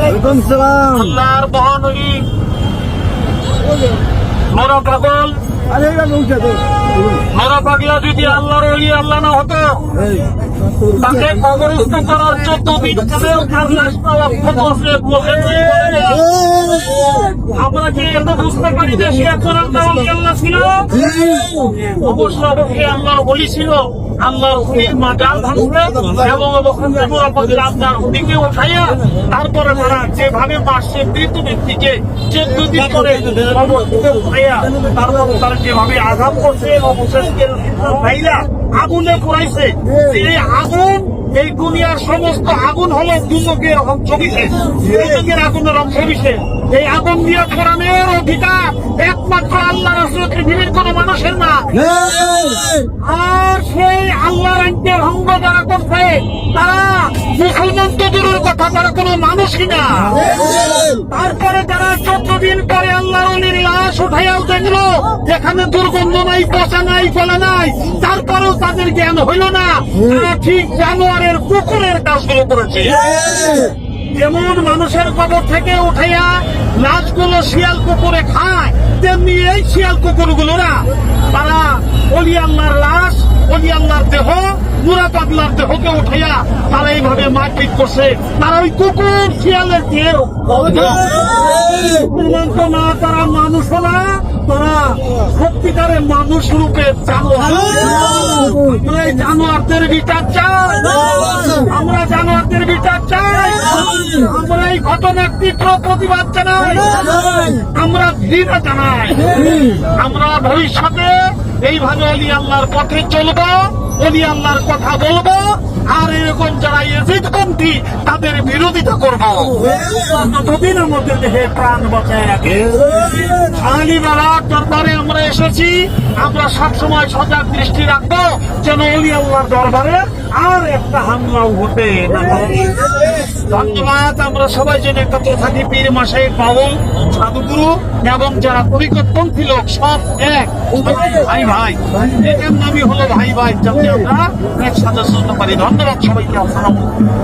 আল্লাহর মহানবী মোরা পাগল মোরা পাগলা যদি আল্লাহর ওলি আল্লাহ না হতো তাকে কবরস্থ করার 14 দিন আমরা কি এত বুঝতে পারি যে সে একজন আল্লাহ ছিল? অবশ্যই আল্লাহর ওলি ছিল। আল্লাহর মাজার ভাঙবে এবং আল্লাহর দিকে উঠাইয়া তারপরে তারা যেভাবে মাসে মৃত ব্যক্তিকে 14 দিন করে উঠাইয়া তারপরে তারা যেভাবে আঘাত করছে অবশেষে ভাইরা আগুনে পুরাইছে। এই আগুন এই দুনিয়ার সমস্ত আগুন হলো দুমকের ছবিতে, এই যুগের আগুনের ছবিতে। এই আগুন দিয়ে পোড়ানোর অধিকার একমাত্র আল্লাহ রাসূলের পৃথিবীর কোন মানুষের না। আর সেই আল্লাহর আইনকে ভঙ্গ যারা করছে তারা মুসলমান তো দূরের কথা, তারা কোনো মানুষই না। তারপরে যারা 14 দিন পরে আল্লাহর ওলির লাশ উঠাইয়াও দেখলো এখানে দুর্গন্ধ নাই, পচা নাই, ফেলা নাই, তারপরেও তাদের জ্ঞান হইল না। তারা ঠিক জানোয়ারের কুকুরের কাজগুলো করেছে। যেমন মানুষের কবর থেকে উঠাইয়া লাশগুলো শিয়াল কুকুরে খায়, তেমনি এই শিয়াল কুকুরগুলোরা তারা ওলি আল্লাহর লাশ, ওলি আল্লাহর দেহ, মুরা পাগলার দেহকে উঠাইয়া তারা এইভাবে মারপিট করছে। তারা ওই কুকুর শিয়ালের দেহ না, তারা মানুষ না, তারা সত্যিকারের মানুষ রূপে জানোয়ার। আমরা এই জানোয়ারদের বিচার চাই, আমরা জানোয়ারদের বিচার চাই। আমরা এই ঘটনার তীব্র প্রতিবাদ জানাই, আমরা ঘৃণা জানাই। আমরা ভবিষ্যতে এইভাবে অলি আল্লাহর পথে চলবো, অলি আল্লাহর কথা বলবো, আর এরকম যারা এজিদপন্থী তাদের বিরোধিতা করবো যতদিন আমাদের দেহে প্রাণ বাঁচায় রাখে। আলিমালার দরবারে আমরা এসেছি, আমরা সবসময় সজাগ দৃষ্টি রাখবো যেন অলি আল্লাহর দরবারে আর একটা হামলাও হতে না পারে। ধন্যবাদ। আমরা সবাই যেন একত্র থাকি, পীর মাশায়েখ বাউল সাধুগুরু এবং যারা তরিকতপন্থী লোক সব এক ভাই ভাই, এর নামই হলো ভাই ভাই, যাতে আমরা একসাথে চলতে পারি। ধন্যবাদ সবাইকে। আসসালামু আলাইকুম।